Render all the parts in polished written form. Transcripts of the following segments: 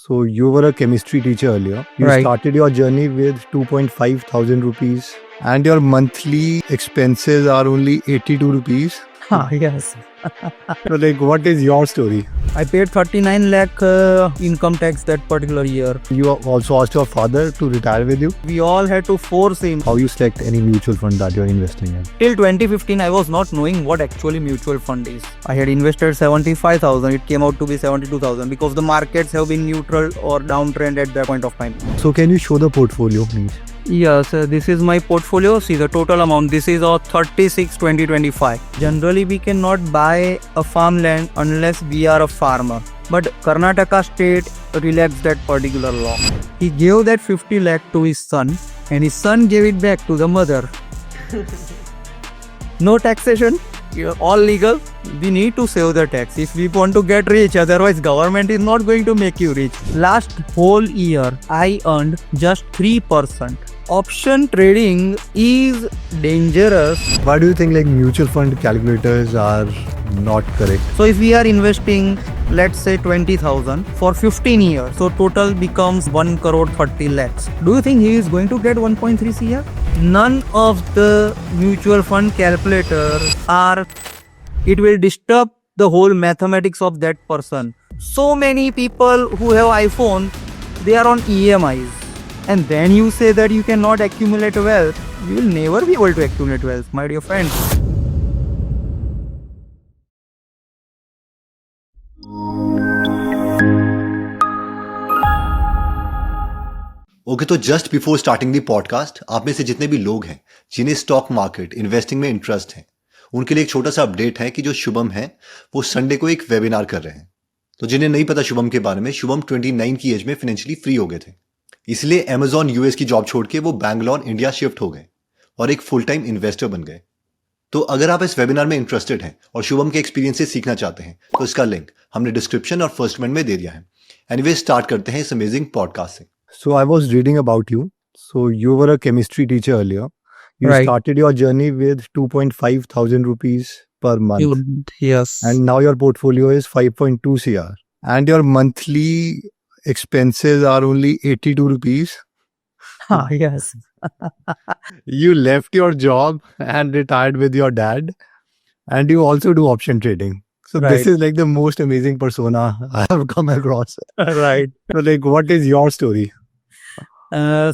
So you were a chemistry teacher earlier. You Right. started your journey with 2.5 thousand rupees and your monthly expenses are only 82 rupees. Yes. So like, what is your story? I paid 39 lakh income tax that particular year. You also asked your father to retire with you. We all had to force him. How you select any mutual fund that you're investing in? Till 2015, I was not knowing what actually mutual fund is. I had invested 75,000. It came out to be 72,000 because the markets have been neutral or downtrend at that point of time. So can you show the portfolio, please? Yes, this is my portfolio. See the total amount. This is our 36/20/25. Generally, we cannot buy a farmland unless we are a farmer. But Karnataka state relaxed that particular law. He gave that 50 lakh to his son and his son gave it back to the mother. No taxation. All legal. We need to save the tax if we want to get rich, otherwise government is not going to make you rich. Last whole year I earned just 3%. Option trading is dangerous. Why do you think like mutual fund calculators are not correct? So if we are investing, let's say 20,000 for 15 years, so total becomes 1 crore 30 lakhs. Do you think he is going to get 1.3 CR? None of the mutual fund calculators are. It will disturb the whole mathematics of that person. So many people who have iPhone, they are on EMIs. And then you say that you cannot accumulate wealth. You will never be able to accumulate wealth, my dear friends. Okay तो just before starting the podcast आप में से जितने भी लोग हैं जिन्हें stock market investing में इंटरेस्ट है उनके लिए एक छोटा सा अपडेट है कि जो शुभम है वो संडे को एक वेबिनार कर रहे हैं। तो जिन्हें नहीं पता शुभम के बारे में, शुभम 29 की एज में फाइनेंशियली फ्री हो गए थे, इसलिए अमेजॉन यूएस की जॉब छोड़ के वो बैंगलोर इंडिया शिफ्ट हो गए और एक फुल टाइम इन्वेस्टर बन गए। तो अगर आप इस वेबिनार में इंटरेस्टेड हैं और शुभम के एक्सपीरियंस से सीखना चाहते हैं तो इसका लिंक हमने डिस्क्रिप्शन और फर्स्ट कमेंट में दे दिया है। एनीवे स्टार्ट करते हैं इस अमेजिंग पॉडकास्ट से। So I was reading about you. So you were a chemistry teacher earlier. You Right. started your journey with 2.5 thousand rupees per month. Yes. And now your portfolio is 5.2 CR. And your monthly expenses are only 82 rupees. Yes. You left your job and retired with your dad. And you also do option trading. So Right. this is like the most amazing persona I have come across. Right. So like, what is your story?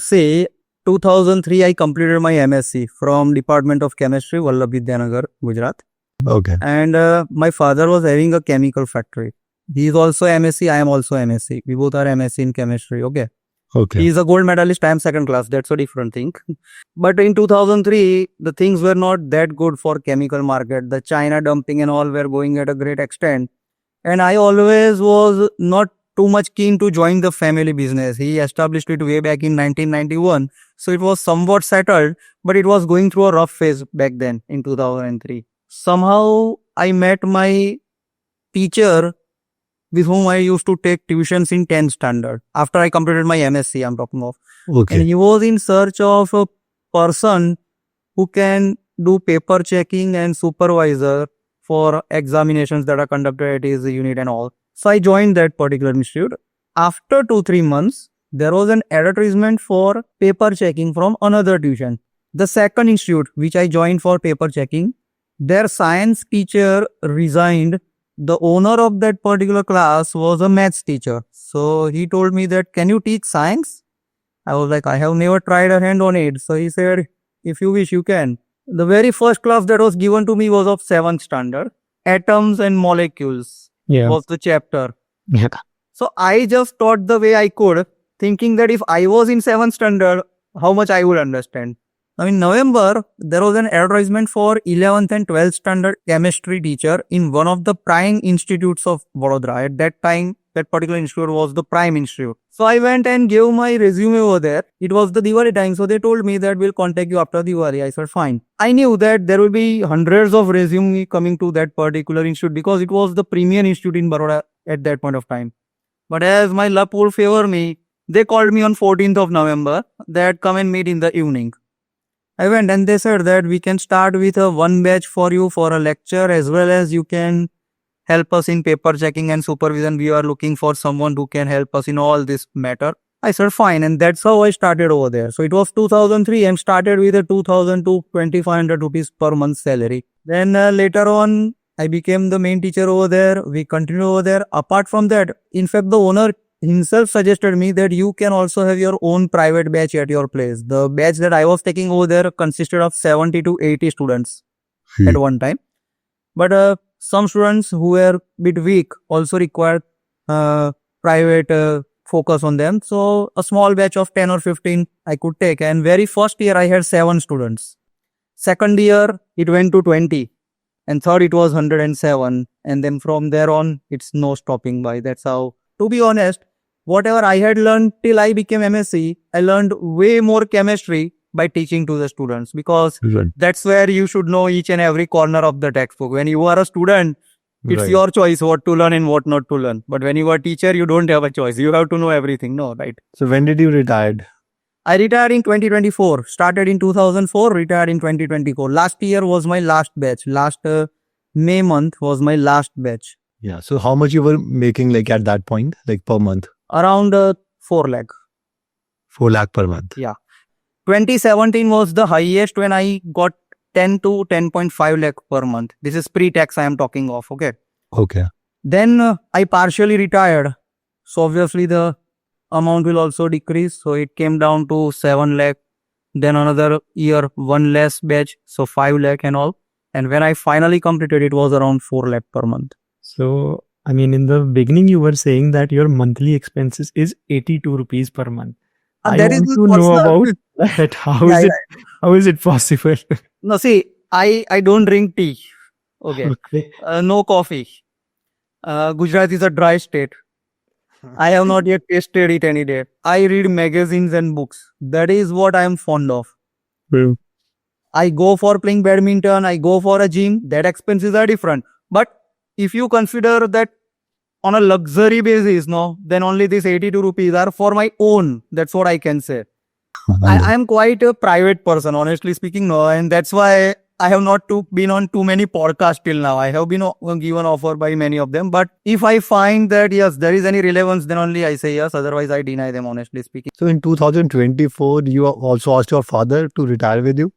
Say 2003 I completed my MSc from Department of Chemistry, Vallabh Gujarat. Okay. And my father was having a chemical factory. He is also MSc, I am also MSc. We both are MSc in chemistry, okay? Okay. He is a gold medalist, I am second class. That's a different thing. But in 2003, the things were not that good for chemical market. The China dumping and all were going at a great extent. And I always was not too much keen to join the family business. He established it way back in 1991. So it was somewhat settled, but it was going through a rough phase back then in 2003. Somehow I met my teacher with whom I used to take tuitions in 10th standard. After I completed my MSc, I'm talking of. Okay. And he was in search of a person who can do paper checking and supervisor for examinations that are conducted at his unit and all. So I joined that particular institute. After 2-3 months, there was an advertisement for paper checking from another tuition. The second institute, which I joined for paper checking, their science teacher resigned. The owner of that particular class was a maths teacher. So he told me that, can you teach science? I was like, I have never tried a hand on it. So he said, if you wish, you can. The very first class that was given to me was of 7th standard. Atoms and molecules was the chapter. Yeah. So I just taught the way I could, thinking that if I was in 7th standard, how much I would understand. Now in November, there was an advertisement for 11th and 12th standard chemistry teacher in one of the prime institutes of Vadodara. At that time, that particular institute was the prime institute. So I went and gave my resume over there. It was the Diwali time, so they told me that we'll contact you after Diwali. I said, fine. I knew that there will be hundreds of resumes coming to that particular institute because it was the premier institute in Baroda at that point of time. But as my luck would favor me, they called me on 14th of November that come and meet in the evening. I went and they said that we can start with a one batch for you for a lecture as well as you can help us in paper checking and supervision. We are looking for someone who can help us in all this matter. I said fine, and that's how I started over there. So it was 2003 and started with a 2000 to 2500 rupees per month salary. Then later on, I became the main teacher over there. We continued over there. Apart from that, in fact, the owner himself suggested me that you can also have your own private batch at your place. The batch that I was taking over there consisted of 70 to 80 students at one time. But some students who were a bit weak also required private focus on them. So a small batch of 10 or 15 I could take. And very first year I had 7 students. Second year it went to 20. And third it was 107. And then from there on it's no stopping by. That's how, to be honest, whatever I had learned till I became MSc, I learned way more chemistry by teaching to the students, because that's where you should know each and every corner of the textbook. When you are a student, it's your choice what to learn and what not to learn. But when you are a teacher, you don't have a choice. You have to know everything. No, right? So when did you retire? I retired in 2024. Started in 2004, retired in 2024. Last year was my last batch. Last May month was my last batch. Yeah. So how much you were making like at that point, like per month? Around 4 lakh. 4 lakh per month. Yeah. 2017 was the highest when I got 10 to 10.5 lakh per month. This is pre-tax I am talking of. Okay. Okay. Then I partially retired. So obviously the amount will also decrease. So it came down to 7 lakh. Then another year, 1 less batch. So 5 lakh and all. And when I finally completed, it was around 4 lakh per month. So, I mean, in the beginning, you were saying that your monthly expenses is 82 rupees per month. I that want is to know about that. How is it possible? No, see, I don't drink tea. Okay. Okay. No coffee. Gujarat is a dry state. I have not yet tasted it any day. I read magazines and books. That is what I am fond of. Well, I go for playing badminton. I go for a gym. That expenses are different. But if you consider that on a luxury basis, no, then only this 82 rupees are for my own. That's what I can say. I am quite a private person, honestly speaking, no, and that's why I have not been on too many podcasts till now. I have been given offer by many of them, but if I find that yes, there is any relevance, then only I say yes. Otherwise, I deny them, honestly speaking. So in 2024, you also asked your father to retire with you?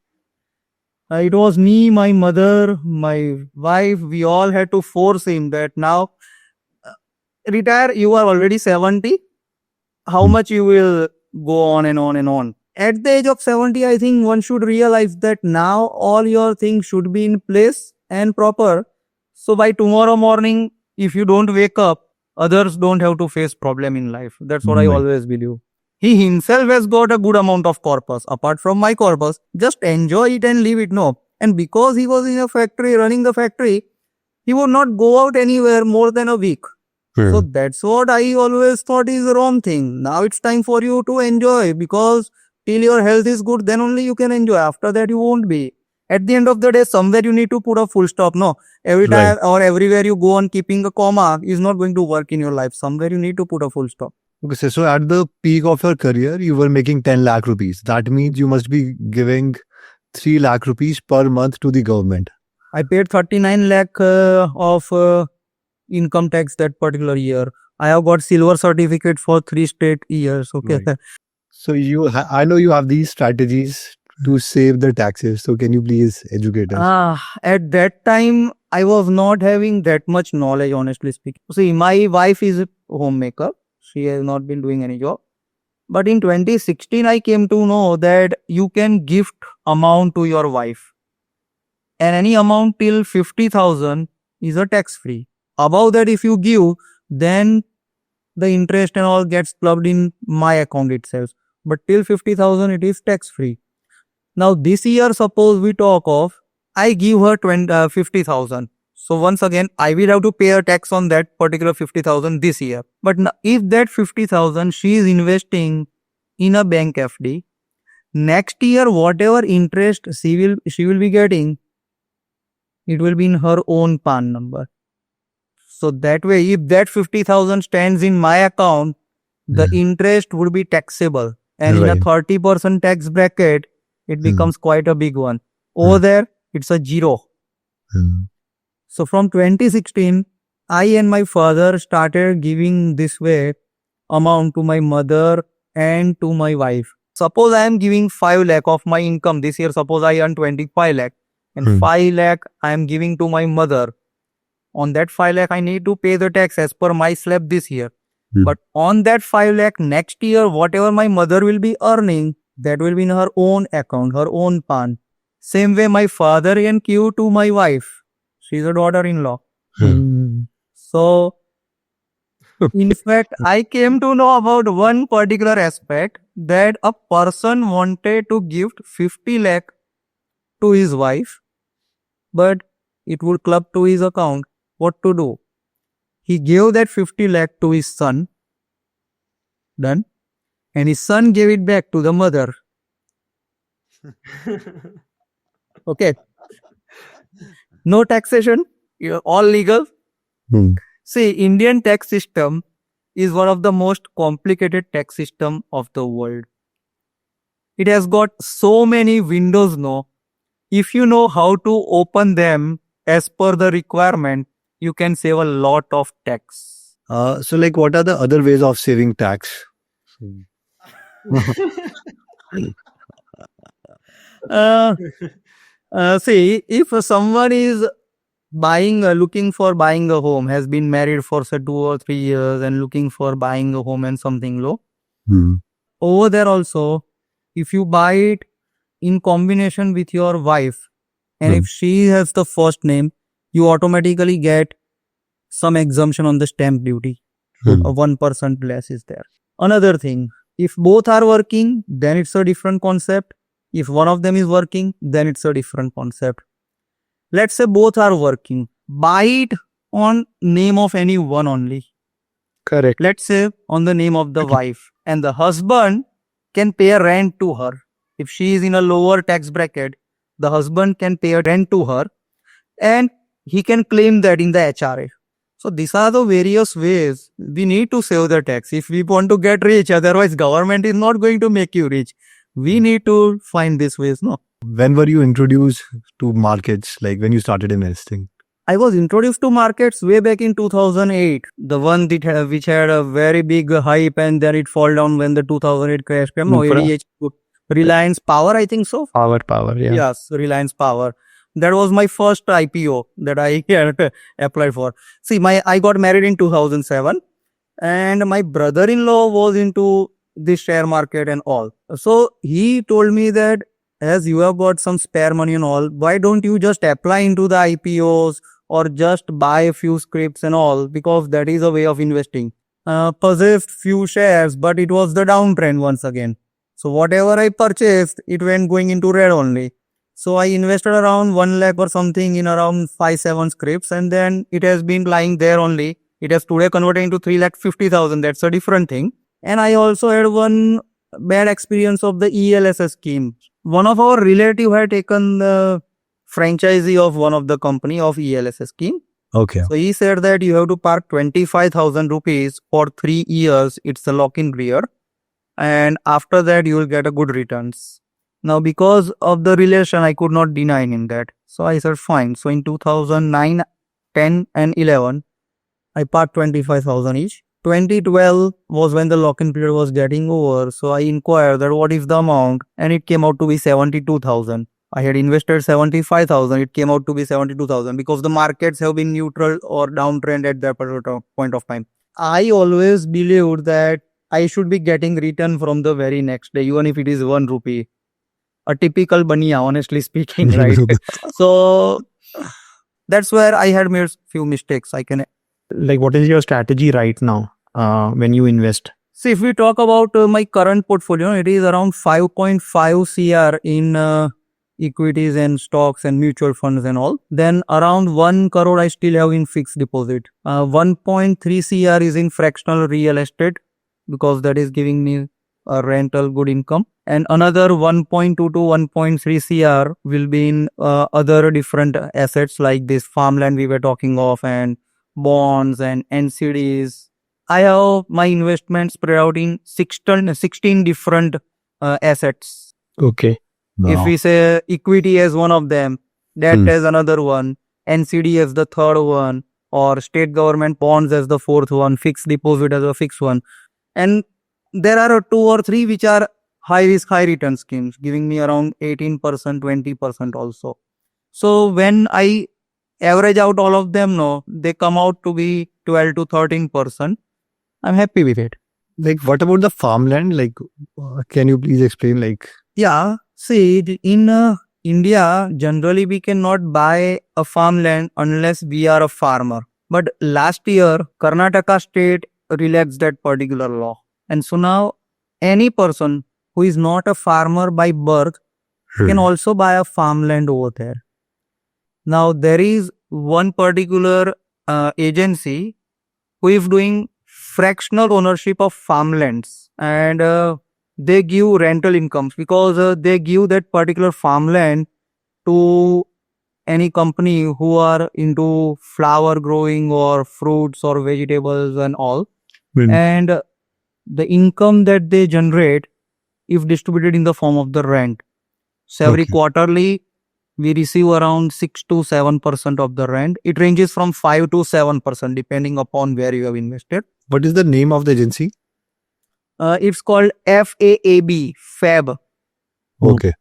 It was me, my mother, my wife. We all had to force him that now retire. You are already 70. How much you will go on and on and on? At the age of 70, I think one should realize that now all your things should be in place and proper. So by tomorrow morning, if you don't wake up, others don't have to face problem in life. That's what I always believe. He himself has got a good amount of corpus. Apart from my corpus, just enjoy it and leave it. No. And because he was in a factory, running the factory, he would not go out anywhere more than a week. So that's what I always thought is the wrong thing. Now it's time for you to enjoy, because till your health is good, then only you can enjoy. After that, you won't be. At the end of the day, somewhere you need to put a full stop. No, every time or everywhere you go on keeping a comma is not going to work in your life. Somewhere you need to put a full stop. Okay, so at the peak of your career, you were making 10 lakh rupees. That means you must be giving 3 lakh rupees per month to the government. I paid 39 lakh of income tax that particular year. I have got silver certificate for 3 straight years. Okay. Right. So I know you have these strategies to save the taxes. So can you please educate us? At that time, I was not having that much knowledge, honestly speaking. See, my wife is a homemaker. She has not been doing any job. But in 2016, I came to know that you can gift amount to your wife. And any amount till 50,000 is a tax free. Above that, if you give, then the interest and all gets plugged in my account itself. But till 50,000, it is tax free. Now, this year, suppose we talk of, I give her 50,000. So once again, I will have to pay a tax on that particular 50,000 this year. But now, if that 50,000 she is investing in a bank FD, next year, whatever interest she will be getting, it will be in her own PAN number. So that way, if that 50,000 stands in my account, the interest would be taxable. And in a 30% tax bracket, it becomes quite a big one. Over there, it's a 0. So from 2016, I and my father started giving this way amount to my mother and to my wife. Suppose I am giving 5 lakh of my income this year. Suppose I earn 25 lakh and 5 lakh I am giving to my mother. On that 5 lakh, I need to pay the tax as per my slab this year. But on that 5 lakh next year, whatever my mother will be earning, that will be in her own account, her own pan. Same way my father can give to my wife. She's a daughter-in-law. So, in fact, I came to know about one particular aspect that a person wanted to give 50 lakh to his wife, but it would club to his account. What to do? He gave that 50 lakh to his son. Done. And his son gave it back to the mother. Okay. No taxation. You're all legal. See, Indian tax system is one of the most complicated tax system of the world. It has got so many windows now. If you know how to open them as per the requirement, you can save a lot of tax. So, like, what are the other ways of saving tax? See, if someone is looking for buying a home, has been married for say 2 or 3 years and looking for buying a home and something low, over there also, if you buy it in combination with your wife, and if she has the first name, you automatically get some exemption on the stamp duty. 1% less is there. Another thing, if both are working, then it's a different concept. If one of them is working, then it's a different concept. Let's say both are working. Buy it on name of any one only. Correct. Let's say on the name of the wife, and the husband can pay a rent to her. If she is in a lower tax bracket, the husband can pay a rent to her and he can claim that in the HRA. So these are the various ways we need to save the tax if we want to get rich. Otherwise, government is not going to make you rich. We need to find these ways, no? When were you introduced to markets? Like when you started investing? I was introduced to markets way back in 2008. The one that which had a very big hype and then it fall down when the 2008 crash came. No, ADH, Reliance Power, I think so. Power, yeah. Yes, Reliance Power. That was my first IPO that I applied for. See, I got married in 2007 and my brother-in-law was into the share market and all. So he told me that as you have got some spare money and all, why don't you just apply into the IPOs or just buy a few scripts and all, because that is a way of investing. Purchased few shares, but it was the downtrend once again. So whatever I purchased, it went going into red only. So I invested around 1 lakh or something in around 5-7 scripts and then it has been lying there only. It has today converted into 3,50,000. That's a different thing. And I also had one bad experience of the ELSS scheme. One of our relative had taken the franchisee of one of the company of ELSS scheme. Okay. So he said that you have to park 25,000 rupees for 3 years. It's a lock-in period. And after that, you will get a good returns. Now, because of the relation, I could not deny him that. So I said, fine. So in 2009, 10 and 11, I parked 25,000 each. 2012 was when the lock-in period was getting over. So I inquired that what is the amount, and it came out to be 72,000. I had invested 75,000. It came out to be 72,000 because the markets have been neutral or downtrend at that point of time. I always believed that I should be getting return from the very next day, even if it is 1 rupee. A typical baniya, honestly speaking, right? So that's where I had made few mistakes. Like, what is your strategy right now when you invest? See, if we talk about my current portfolio, it is around 5.5 CR in equities and stocks and mutual funds and all. Then around 1 crore I still have in fixed deposit. 1.3 CR is in fractional real estate because that is giving me a rental good income. And another 1.2 to 1.3 CR will be in other different assets like this farmland we were talking of and bonds and NCDs. I have my investments spread out in 16 different assets. Okay. Wow. If we say equity as one of them, debt as another one, NCD as the third one, or state government bonds as the fourth one, fixed deposit as a fixed one. And there are 2 or 3 which are high risk, high return schemes, giving me around 18%, 20% also. So when I average out all of them, no, they come out to be 12 to 13%. I'm happy with it. Like, what about the farmland? Like, can you please explain? Like, Yeah, see, in India, generally we cannot buy a farmland unless we are a farmer. But last year, Karnataka state relaxed that particular law. And so now, any person who is not a farmer by birth can also buy a farmland over there. Now, there is one particular agency who is doing fractional ownership of farmlands, and they give rental incomes because they give that particular farmland to any company who are into flower growing or fruits or vegetables and all. And the income that they generate is distributed in the form of the rent. So every Okay. quarterly we receive around 6 to 7% of the rent. It ranges from 5 to 7% depending upon where you have invested. what is the name of the agency? It's called FAAB, FAB. Okay.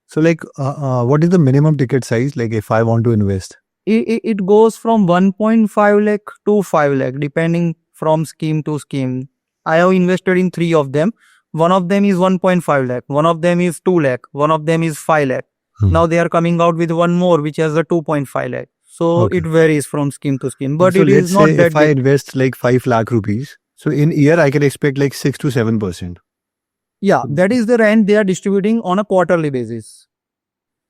So, like, what is the minimum ticket size? Like, if I want to invest? It goes from 1.5 lakh to 5 lakh depending from scheme to scheme. I have invested in 3 of them. One of them is 1.5 lakh, one of them is 2 lakh, one of them is 5 lakh. Now they are coming out with one more which has a 2.5 lakh. So Okay. it varies from scheme to scheme, but so it let's is not say that if I big. invest like 5 lakh rupees, so in year I can expect like 6 to 7%. Yeah, that is the rent they are distributing on a quarterly basis.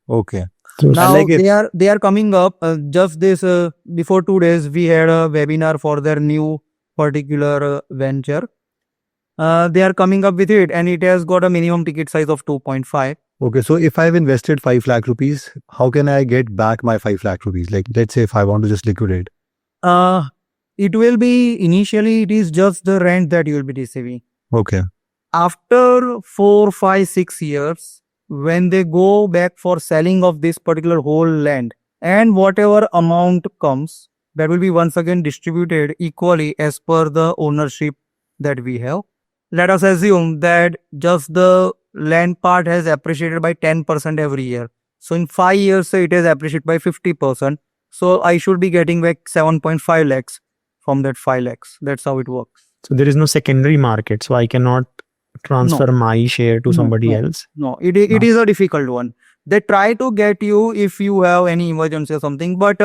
Okay. Now like it. they are coming up just this before 2 days we had a webinar for their new particular venture. They are coming up with it and it has got a minimum ticket size of 2.5. Okay, so if I've invested 5 lakh rupees, how can I get back my 5 lakh rupees? Like, let's say if I want to just liquidate. It will be initially it is just the rent that you will be receiving. Okay. After 4, 5, 6 years, when they go back for selling of this particular whole land and whatever amount comes, that will be once again distributed equally as per the ownership that we have. Let us assume that just the land part has appreciated by 10% every year. So in 5 years, it has appreciated by 50%. So I should be getting back 7.5 lakhs from that 5 lakhs. That's how it works. So there is no secondary market, so I cannot transfer my share to No, somebody no. else. No, it is a difficult one. They try to get you if you have any emergency or something, but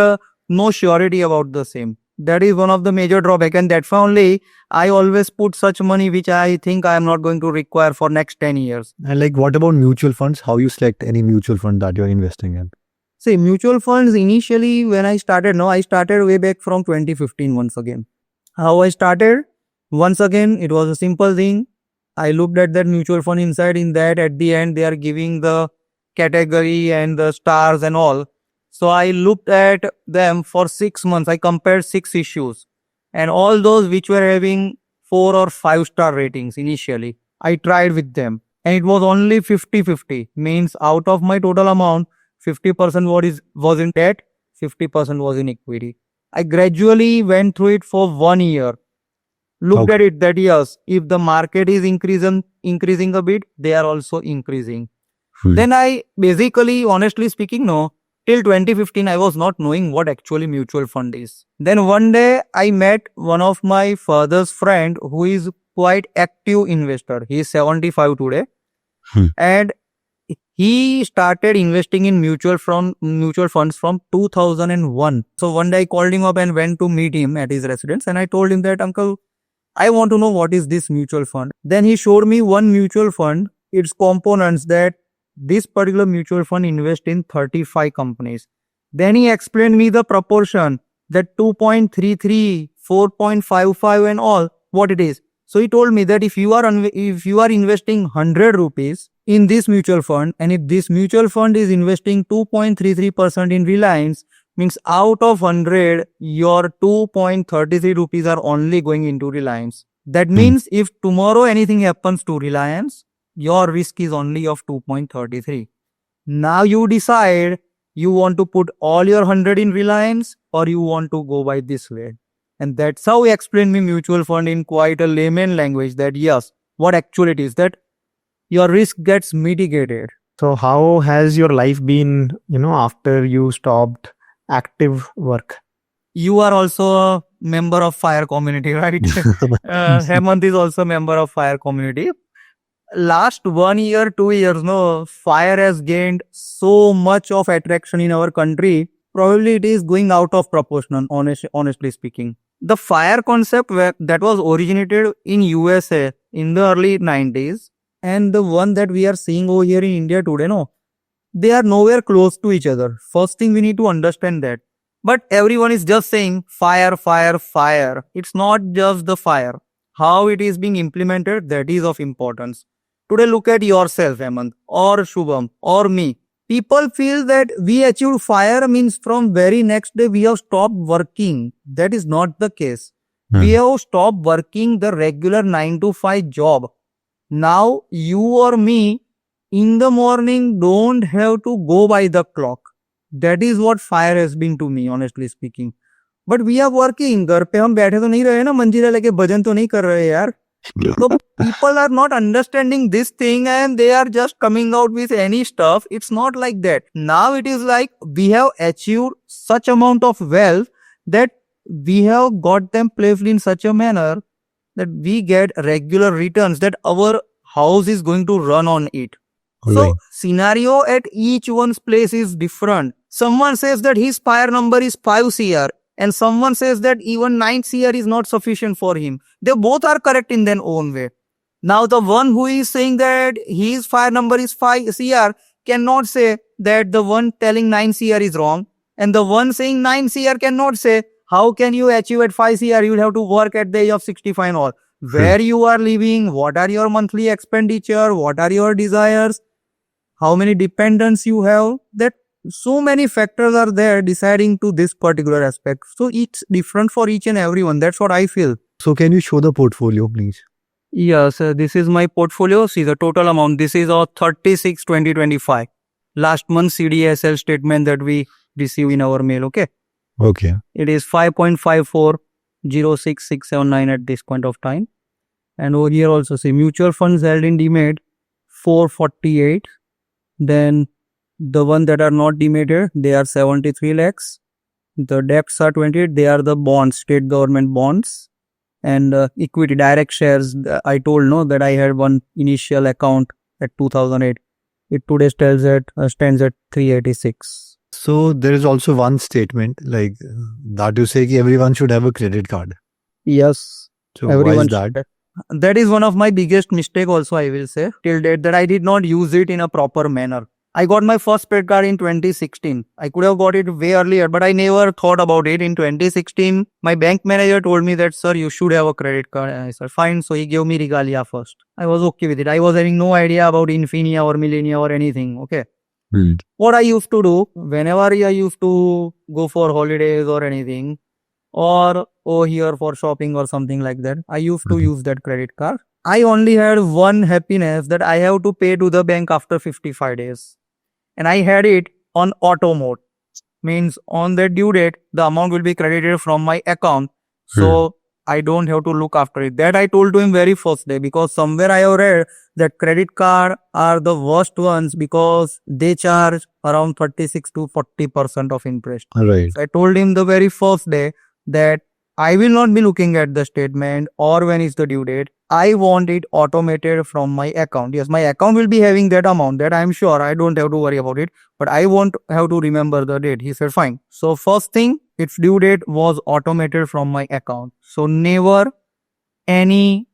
no surety about the same. That is one of the major drawback, and that's why only I always put such money which I think I am not going to require for next 10 years. And like, what about mutual funds? How you select any mutual fund that you're investing in? See, mutual funds initially when I started way back from 2015 once again. How I started? Once again, it was a simple thing. I looked at that mutual fund inside. In that, at the end, they are giving the category and the stars and all. So I looked at them for 6 months. I compared 6 issues and all those which were having 4 or 5 star ratings initially. I tried with them and it was only 50-50. Means out of my total amount, 50% was in debt, 50% was in equity. I gradually went through it for 1 year. Looked at it that yes, if the market is increasing a bit, they are also increasing. Then I basically, honestly speaking, till 2015, I was not knowing what actually mutual fund is. Then one day I met one of my father's friend who is quite active investor. He is 75 today. And he started investing in mutual funds from 2001. So one day I called him up and went to meet him at his residence. And I told him that, uncle, I want to know what is this mutual fund. Then he showed me one mutual fund, its components, that this particular mutual fund invests in 35 companies. Then he explained me the proportion, that 2.33, 4.55 and all, what it is. So he told me that if you are investing 100 rupees in this mutual fund, and if this mutual fund is investing 2.33% in Reliance, means out of 100, your 2.33 rupees are only going into Reliance. That means if tomorrow anything happens to Reliance, your risk is only of 2.33. Now you decide You want to put all your 100 in Reliance or you want to go by this way? And that's how he explained me mutual fund in quite a layman language, that yes, what actually it is, that your risk gets mitigated. So how has your life been, after you stopped active work? You are also a member of fire community, right? Hemant is also a member of fire community. Last 1 year, 2 years, no, fire has gained so much of attraction in our country. Probably it is going out of proportion, honestly speaking. The fire concept that was originated in USA in the early 90s and the one that we are seeing over here in India today, no, they are nowhere close to each other. First thing we need to understand that. But everyone is just saying fire, fire, fire. It's not just the fire. How it is being implemented, that is of importance. Today, look at yourself, Hemant, or Shubham, or me. People feel that we achieved fire means from very next day we have stopped working. That is not the case. We have stopped working the regular 9 to 5 job. Now, you or me, in the morning, don't have to go by the clock. That is what fire has been to me, honestly speaking. But we are working. घर पे हम बैठे तो नहीं रहे ना, मंजिला लेके भजन तो नहीं कर रहे यार. So people are not understanding this thing and they are just coming out with any stuff. It's not like that. Now it is like we have achieved such amount of wealth that we have got them placed in such a manner that we get regular returns, that our house is going to run on it. So scenario at each one's place is different. Someone says that his fire number is 5 CR and someone says that even 9 CR is not sufficient for him. They both are correct in their own way. Now the one who is saying that his fire number is 5 CR cannot say that the one telling 9 CR is wrong, and the one saying 9 CR cannot say how can you achieve at 5 CR, you will have to work at the age of 65 and all. Where you are living, what are your monthly expenditure, what are your desires, how many dependents you have, that so many factors are there deciding to this particular aspect. So it's different for each and everyone. That's what I feel. So can you show the portfolio, please? Yes, this is my portfolio. See the total amount. This is our 36/2025. Last month CDSL statement that we receive in our mail. Okay. Okay. It is 5.5406679 at this point of time. And over here also see mutual funds held in demat 448. Then the one that are not dematted, they are 73 lakhs. The debts are 28. They are the bonds, state government bonds. And equity, direct shares. I told no that I had one initial account at 2008. It today stands at 386. So there is also one statement like that you say that everyone should have a credit card. Yes. So why is that? That is one of my biggest mistake also, I will say, till date, that I did not use it in a proper manner. I got my first credit card in 2016. I could have got it way earlier, but I never thought about it. In 2016, my bank manager told me that, sir, you should have a credit card. And I said, fine. So he gave me Regalia first. I was okay with it. I was having no idea about Infinia or Millennia or anything. Okay. What I used to do, whenever I used to go for holidays or anything, or over here for shopping or something like that, I used to use that credit card. I only had one happiness, that I have to pay to the bank after 55 days. And I had it on auto mode. Means on that due date, the amount will be credited from my account. So I don't have to look after it. That I told to him very first day, because somewhere I have read that credit card are the worst ones because they charge around 36 to 40% of interest. Right. So I told him the very first day that I will not be looking at the statement or when is the due date. I want it automated from my account. Yes, my account will be having that amount, that I'm sure I don't have to worry about it, but I won't have to remember the date. He said, fine. So first thing, its due date was automated from my account. So never any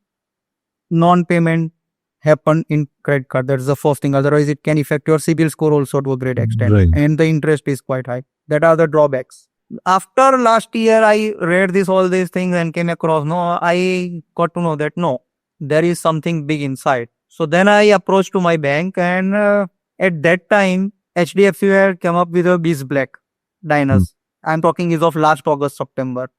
non-payment happen in credit card. That's the first thing. Otherwise, it can affect your CIBIL score also to a great extent. Right. And the interest is quite high. That are the drawbacks. After last year, I read all these things and came across, I got to know that there is something big inside. So then I approached to my bank, and at that time, HDFC had come up with a Biz Black Diners. I'm talking is of last August, September.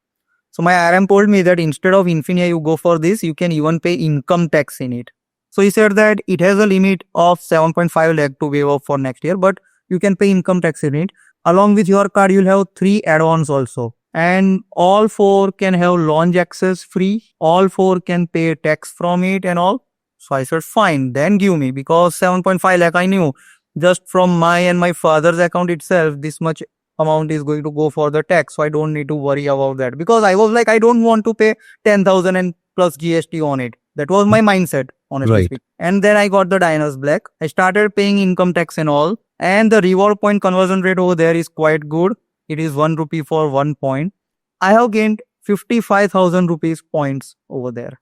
So my RM told me that instead of Infinia, you go for this, you can even pay income tax in it. So he said that it has a limit of 7.5 lakh to waive off for next year, but you can pay income tax in it. Along with your card, you'll have 3 add-ons also. And all 4 can have launch access free. All 4 can pay tax from it and all. So I said, fine, then give me, because 7.5 lakh I knew just from my and my father's account itself, this much amount is going to go for the tax. So I don't need to worry about that, because I was like, I don't want to pay 10,000 and plus GST on it. That was my mindset, honestly Right. speaking. And then I got the Diners Black. I started paying income tax and all. And the reward point conversion rate over there is quite good. It is 1 rupee for 1 point. I have gained 55,000 rupees points over there.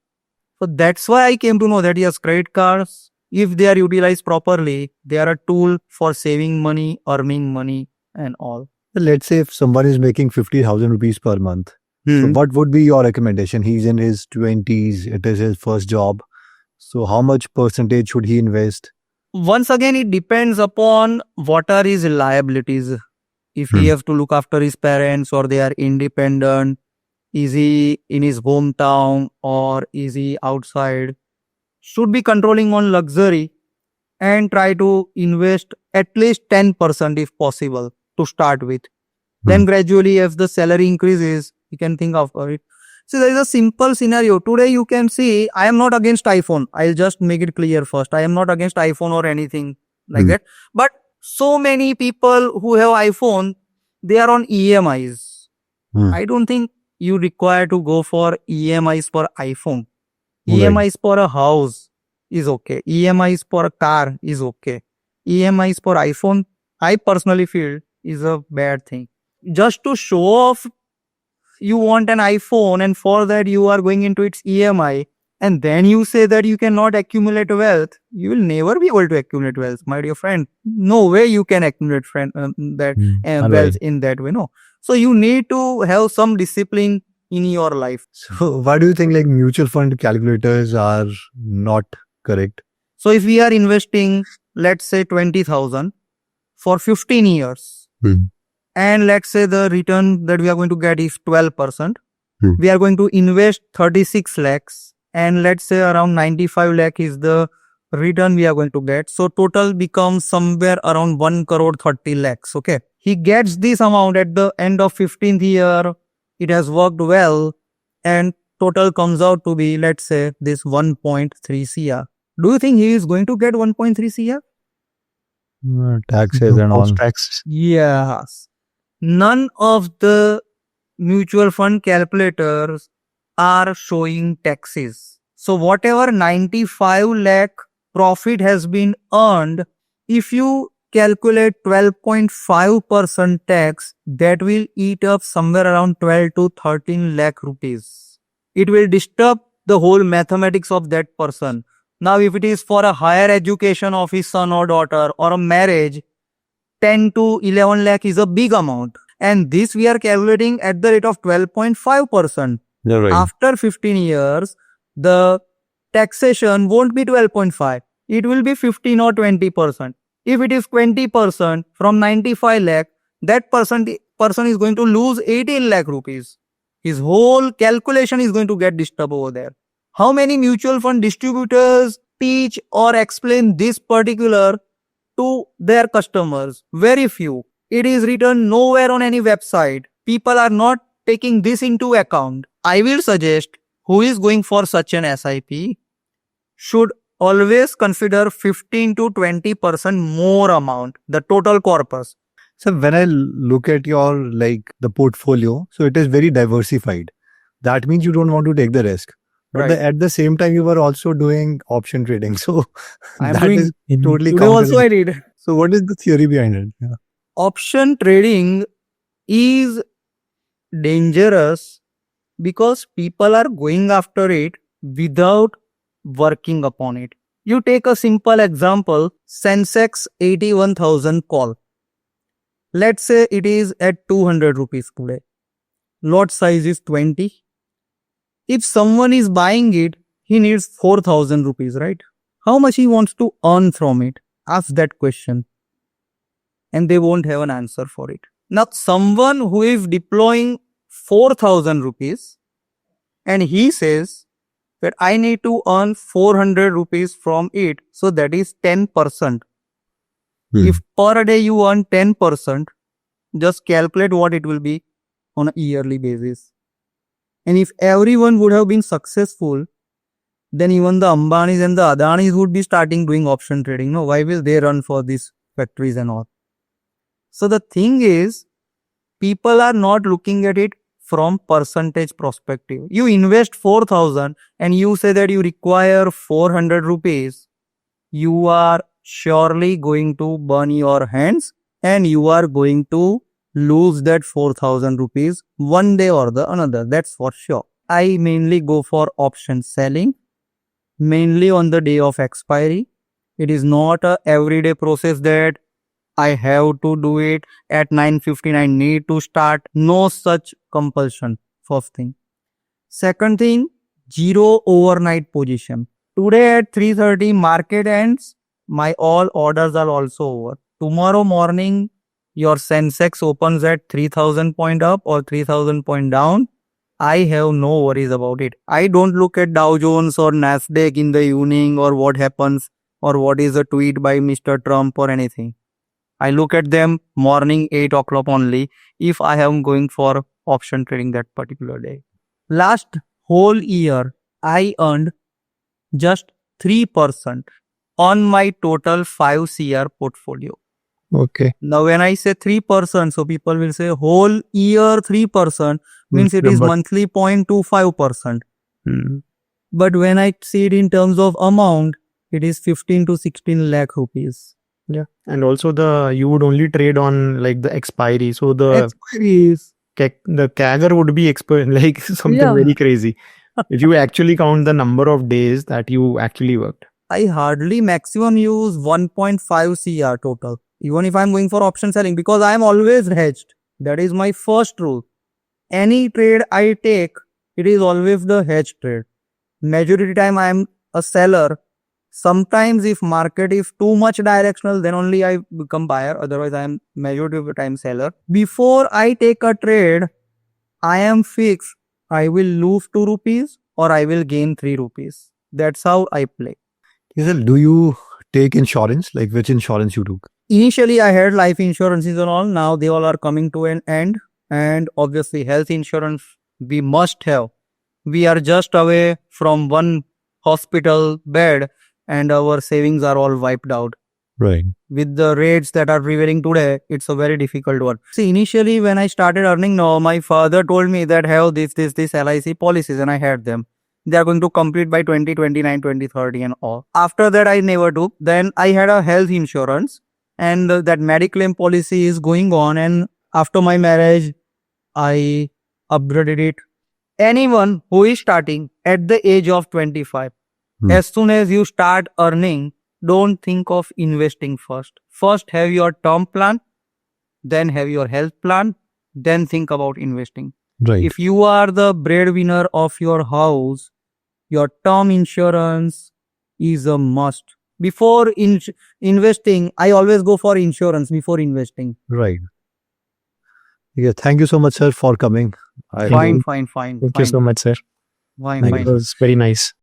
So that's why I came to know that yes, credit cards, if they are utilized properly, they are a tool for saving money, earning money and all. Let's say if someone is making 50,000 rupees per month, so what would be your recommendation? He's in his 20s, it is his first job. So how much percentage should he invest? Once again, it depends upon what are his liabilities. If he have to look after his parents or they are independent, is he in his hometown or is he outside? Should be controlling on luxury and try to invest at least 10% if possible to start with. Then gradually, if the salary increases, you can think of it. So there is a simple scenario. Today you can see, I am not against iPhone. I'll just make it clear first. I am not against iPhone or anything like that. But so many people who have iPhone, they are on EMIs. I don't think you require to go for EMIs for iPhone. EMIs for a house is okay. EMIs for a car is okay. EMIs for iPhone, I personally feel, is a bad thing. Just to show off, you want an iPhone and for that you are going into its EMI, and then you say that you cannot accumulate wealth. You will never be able to accumulate wealth, my dear friend. No way you can accumulate wealth in that way. No. So you need to have some discipline in your life. So why do you think like mutual fund calculators are not correct? So if we are investing, let's say 20,000 for 15 years, and let's say the return that we are going to get is 12%, we are going to invest 36 lakhs, and let's say around 95 lakh is the return we are going to get. So total becomes somewhere around 1 crore 30 lakhs. Okay. He gets this amount at the end of 15th year. It has worked well, and total comes out to be, let's say, this 1.3 CR. Do you think he is going to get 1.3 CR? Taxes and all. Tax. Yes. None of the mutual fund calculators are showing taxes. So whatever 95 lakh profit has been earned, if you calculate 12.5% tax, that will eat up somewhere around 12 to 13 lakh rupees. It will disturb the whole mathematics of that person. Now, if it is for a higher education of his son or daughter or a marriage, 10 to 11 lakh is a big amount. And this we are calculating at the rate of 12.5%. Right. After 15 years, the taxation won't be 12.5. It will be 15 or 20%. If it is 20% from 95 lakh, that person is going to lose 18 lakh rupees. His whole calculation is going to get disturbed over there. How many mutual fund distributors teach or explain this particular to their customers? Very few. It is written nowhere on any website. People are not taking this into account. I will suggest who is going for such an SIP should always consider 15 to 20% more amount, the total corpus. So when I look at your like the portfolio, so it is very diversified. That means you don't want to take the risk. But Right. at the same time, you were also doing option trading. So I'm that doing is totally today also I counterintuitive. did. So what is the theory behind it? Yeah. Option trading is dangerous because people are going after it without working upon it. You take a simple example, Sensex 81,000 call. Let's say it is at 200 rupees today. Lot size is 20. If someone is buying it, he needs 4,000 rupees, right? How much he wants to earn from it? Ask that question. And they won't have an answer for it. Now, someone who is deploying 4,000 rupees and he says that I need to earn 400 rupees from it. So that is 10%. If per day you earn 10%, just calculate what it will be on a yearly basis. And if everyone would have been successful, then even the Ambanis and the Adanis would be starting doing option trading. No, why will they run for these factories and all? So the thing is, people are not looking at it from percentage perspective. You invest 4,000 and you say that you require 400 rupees. You are surely going to burn your hands and you are going to lose that 4,000 rupees one day or the another. That's for sure. I mainly go for option selling, mainly on the day of expiry. It is not a everyday process that I have to do it at 9:15. I need to start. No such compulsion. First thing. Second thing, zero overnight position. Today at 3:30 market ends. My all orders are also over. Tomorrow morning, your Sensex opens at 3,000 point up or 3,000 point down. I have no worries about it. I don't look at Dow Jones or Nasdaq in the evening or what happens or what is a tweet by Mr. Trump or anything. I look at them morning 8 o'clock only if I am going for option trading that particular day. Last whole year, I earned just 3% on my total 5 CR portfolio. Okay. Now, when I say 3%, so people will say whole year 3% means it is But- monthly 0.25%. Hmm. But when I see it in terms of amount, it is 15 to 16 lakh rupees. Yeah. And also you would only trade on like the expiry. So Expiries. the CAGR would be like something Yeah. very crazy. If you actually count the number of days that you actually worked. I hardly maximum use 1.5 CR total, even if I'm going for option selling, because I am always hedged. That is my first rule. Any trade I take, it is always the hedge trade. Majority time I am a seller. Sometimes if market is too much directional, then only I become buyer. Otherwise, I am majority of the time seller. Before I take a trade, I am fixed. I will lose 2 rupees or I will gain 3 rupees. That's how I play. Kisel, do you take insurance? Like which insurance you took? Initially, I had life insurances and all. Now they all are coming to an end. And obviously, health insurance we must have. We are just away from one hospital bed and our savings are all wiped out. Right. With the rates that are prevailing today, it's a very difficult one. See, initially when I started earning, my father told me that have this LIC policies and I had them. They are going to complete by 2029, 2030 and all. After that, I never took. Then I had a health insurance and that Mediclaim policy is going on. And after my marriage, I upgraded it. Anyone who is starting at the age of 25, as soon as you start earning, don't think of investing first. First have your term plan, then have your health plan, then think about investing. Right. If you are the breadwinner of your house, your term insurance is a must. Before investing, I always go for insurance before investing. Right. Yeah. Thank you so much, sir, for coming. Fine. Thank you so much, sir. Fine. Thank It was very nice.